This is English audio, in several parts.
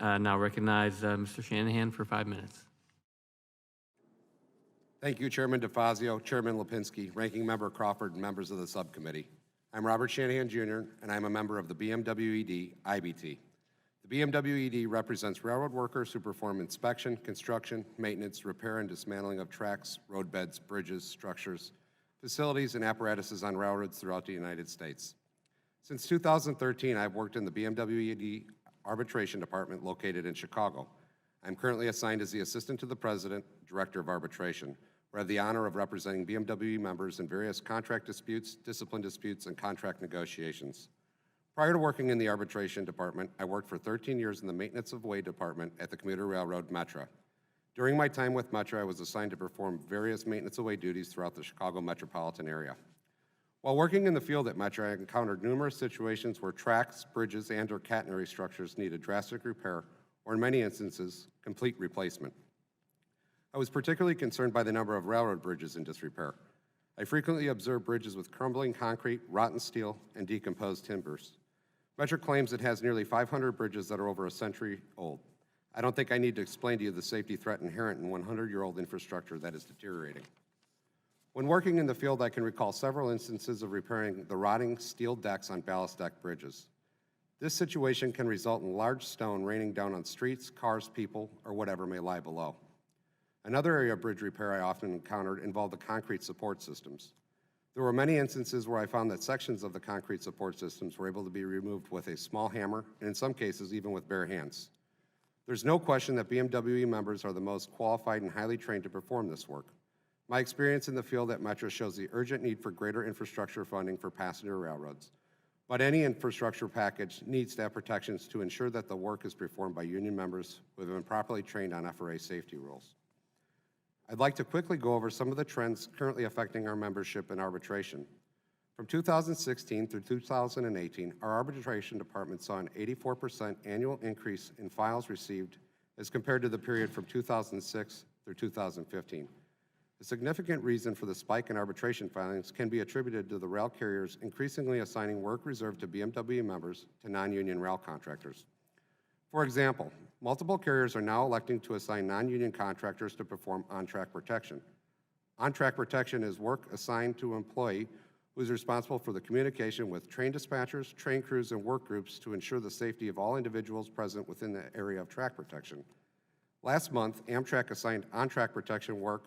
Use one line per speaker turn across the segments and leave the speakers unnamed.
Now recognize Mr. Shanahan for 5 minutes.
Thank you, Chairman DeFazio, Chairman Lipinski, Ranking Member Crawford, and members of the subcommittee. I'm Robert Shanahan Jr., and I'm a member of the BMWED IBT. The BMWED represents railroad workers who perform inspection, construction, maintenance, repair, and dismantling of tracks, roadbeds, bridges, structures, facilities, and apparatuses on railroads throughout the United States. Since 2013, I've worked in the BMWED Arbitration Department located in Chicago. I'm currently assigned as the Assistant to the President, Director of Arbitration, where I have the honor of representing BMWE members in various contract disputes, discipline disputes, and contract negotiations. Prior to working in the Arbitration Department, I worked for 13 years in the Maintenance of Way Department at the Commuter Railroad Metra. During my time with Metra, I was assigned to perform various maintenance of way duties throughout the Chicago metropolitan area. While working in the field at Metra, I encountered numerous situations where tracks, bridges, and/or catenary structures needed drastic repair, or in many instances, complete replacement. I was particularly concerned by the number of railroad bridges in disrepair. I frequently observed bridges with crumbling concrete, rotten steel, and decomposed timbers. Metra claims it has nearly 500 bridges that are over a century old. I don't think I need to explain to you the safety threat inherent in 100-year-old infrastructure that is deteriorating. When working in the field, I can recall several instances of repairing the rotting steel decks on ballast deck bridges. This situation can result in large stone raining down on streets, cars, people, or whatever may lie below. Another area of bridge repair I often encountered involved the concrete support systems. There were many instances where I found that sections of the concrete support systems were able to be removed with a small hammer, and in some cases even with bare hands. There's no question that BMWE members are the most qualified and highly trained to perform this work. My experience in the field at Metra shows the urgent need for greater infrastructure funding for passenger railroads. But any infrastructure package needs to have protections to ensure that the work is performed by union members who have been properly trained on FRA safety rules. I'd like to quickly go over some of the trends currently affecting our membership in arbitration. From 2016 through 2018, our arbitration department saw an 84% annual increase in files received as compared to the period from 2006 through 2015. A significant reason for the spike in arbitration filings can be attributed to the rail carriers increasingly assigning work reserved to BMW members to non-union rail contractors. For example, multiple carriers are now electing to assign non-union contractors to perform on-track protection. On-track protection is work assigned to an employee who is responsible for the communication with train dispatchers, train crews, and work groups to ensure the safety of all individuals present within the area of track protection. Last month, Amtrak assigned on-track protection work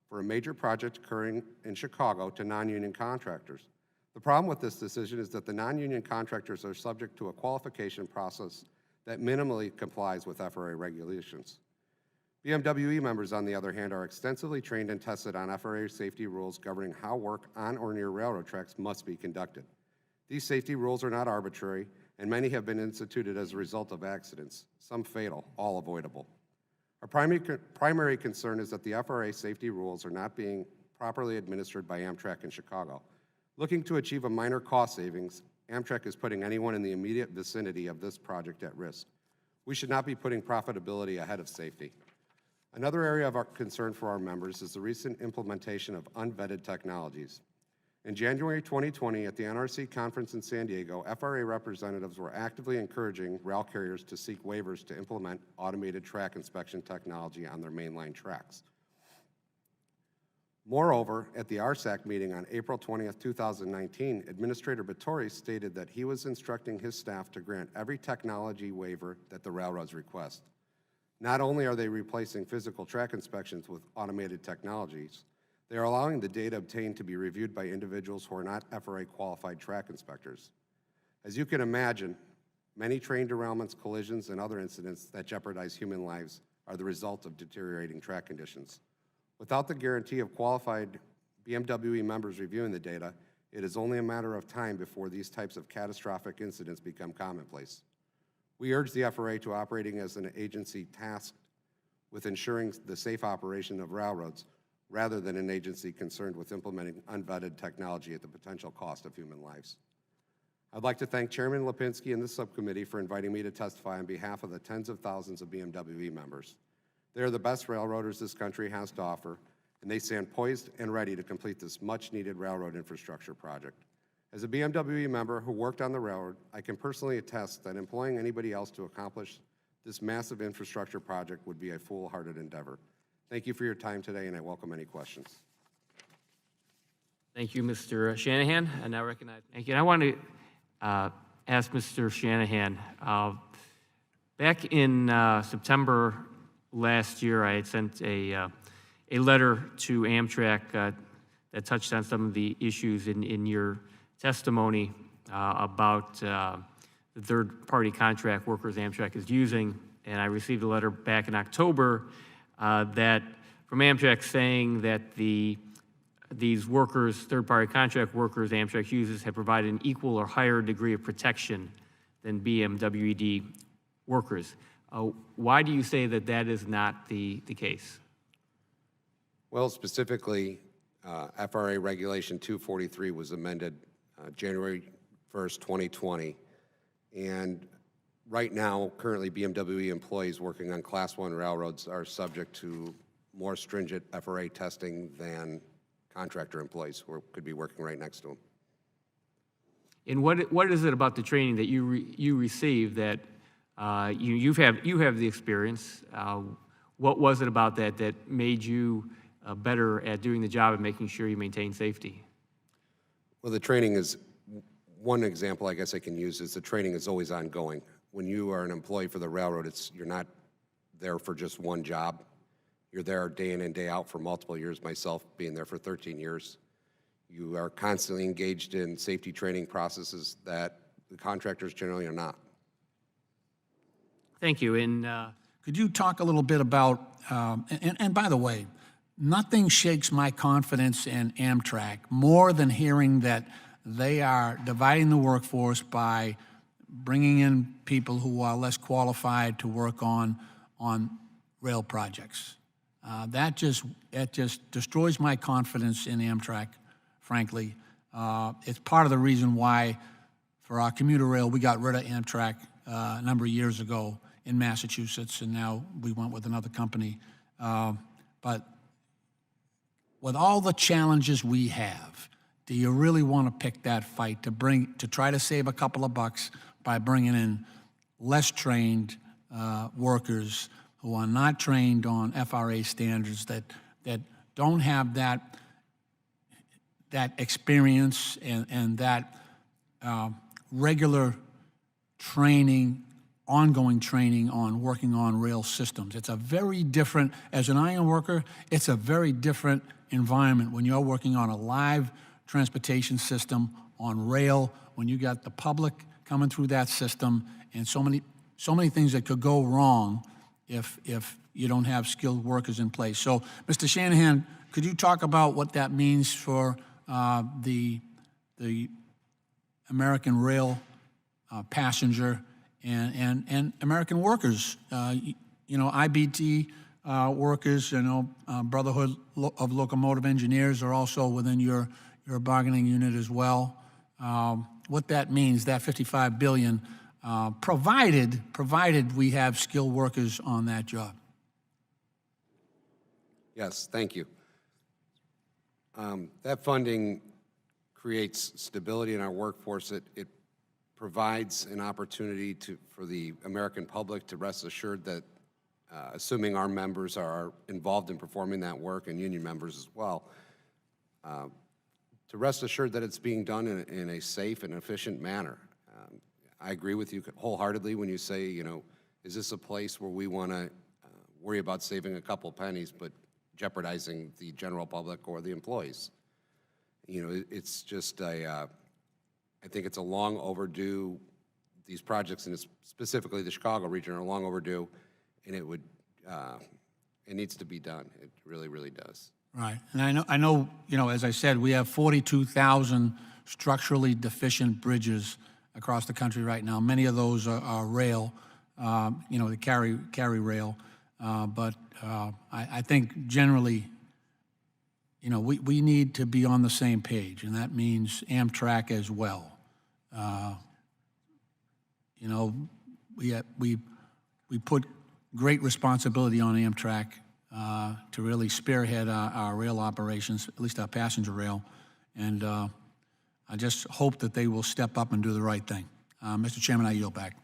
for a major project occurring in Chicago to non-union contractors. The problem with this decision is that the non-union contractors are subject to a qualification process that minimally complies with FRA regulations. BMWE members, on the other hand, are extensively trained and tested on FRA safety rules governing how work on or near railroad tracks must be conducted. These safety rules are not arbitrary, and many have been instituted as a result of accidents, some fatal, all avoidable. Our primary concern is that the FRA safety rules are not being properly administered by Amtrak in Chicago. Looking to achieve a minor cost savings, Amtrak is putting anyone in the immediate vicinity of this project at risk. We should not be putting profitability ahead of safety. Another area of our concern for our members is the recent implementation of unvetted technologies. In January 2020, at the NRC conference in San Diego, FRA representatives were actively encouraging rail carriers to seek waivers to implement automated track inspection technology on their mainline tracks. Moreover, at the RSAC meeting on April 20th, 2019, Administrator Batory stated that he was instructing his staff to grant every technology waiver that the railroads request. Not only are they replacing physical track inspections with automated technologies, they are allowing the data obtained to be reviewed by individuals who are not FRA qualified track inspectors. As you can imagine, many train derailments, collisions, and other incidents that jeopardize human lives are the result of deteriorating track conditions. Without the guarantee of qualified BMWE members reviewing the data, it is only a matter of time before these types of catastrophic incidents become commonplace. We urge the FRA to operating as an agency tasked with ensuring the safe operation of railroads rather than an agency concerned with implementing unvetted technology at the potential cost of human lives. I'd like to thank Chairman Lipinski and the subcommittee for inviting me to testify on behalf of the tens of thousands of BMWE members. They are the best railroaders this country has to offer, and they stand poised and ready to complete this much-needed railroad infrastructure project. As a BMWE member who worked on the railroad, I can personally attest that employing anybody else to accomplish This massive infrastructure project would be a foolhardy endeavor. Thank you for your time today, and I welcome any questions.
Thank you, Mr. Shanahan. I now recognize. Thank you. And I want to ask Mr. Shanahan. Back in September last year, I had sent a letter to Amtrak that touched on some of the issues in your testimony about the third-party contract workers Amtrak is using. And I received a letter back in October that from Amtrak saying that these workers, third-party contract workers Amtrak uses, have provided an equal or higher degree of protection than BMWED workers. Why do you say that that is not the case?
Well, specifically, FRA Regulation 243 was amended January 1st, 2020. And right now, currently, BMW employees working on Class 1 railroads are subject to more stringent FRA testing than contractor employees who could be working right next to them.
And what is it about the training that you receive that you have the experience? What was it about that made you better at doing the job and making sure you maintain safety?
Well, the training is one example I guess I can use is the training is always ongoing. When you are an employee for the railroad, you're not there for just one job. You're there day in and day out for multiple years, myself being there for 13 years. You are constantly engaged in safety training processes that the contractors generally are not.
Thank you. And
could you talk a little bit about, and by the way, nothing shakes my confidence in Amtrak more than hearing that they are dividing the workforce by bringing in people who are less qualified to work on rail projects. That just destroys my confidence in Amtrak, frankly. It's part of the reason why, for our commuter rail, we got rid of Amtrak a number of years ago in Massachusetts, and now we went with another company. But with all the challenges we have, do you really want to pick that fight to try to save a couple of bucks by bringing in less trained workers who are not trained on FRA standards, that don't have that experience and that regular training, ongoing training on working on rail systems? It's a very different, as an iron worker, it's a very different environment when you're working on a live transportation system on rail, when you got the public coming through that system, and so many things that could go wrong if you don't have skilled workers in place. So, Mr. Shanahan, could you talk about what that means for the American rail passenger and American workers? You know, IBT workers, you know, Brotherhood of Locomotive Engineers are also within your bargaining unit as well. What that means, that $55 billion, provided we have skilled workers on that job.
Yes, thank you. That funding creates stability in our workforce. It provides an opportunity for the American public to rest assured that, assuming our members are involved in performing that work, and union members as well, to rest assured that it's being done in a safe and efficient manner. I agree with you wholeheartedly when you say, you know, is this a place where we want to worry about saving a couple pennies but jeopardizing the general public or the employees? You know, it's just I think it's a long overdue, these projects, and specifically the Chicago region, are long overdue, and it needs to be done. It really, really does.
Right, and I know, you know, as I said, we have 42,000 structurally deficient bridges across the country right now. Many of those are rail, you know, they carry rail, but I think generally, you know, we need to be on the same page, and that means Amtrak as well. You know, we put great responsibility on Amtrak to really spearhead our rail operations, at least our passenger rail, and I just hope that they will step up and do the right thing. Mr. Chairman, I yield back.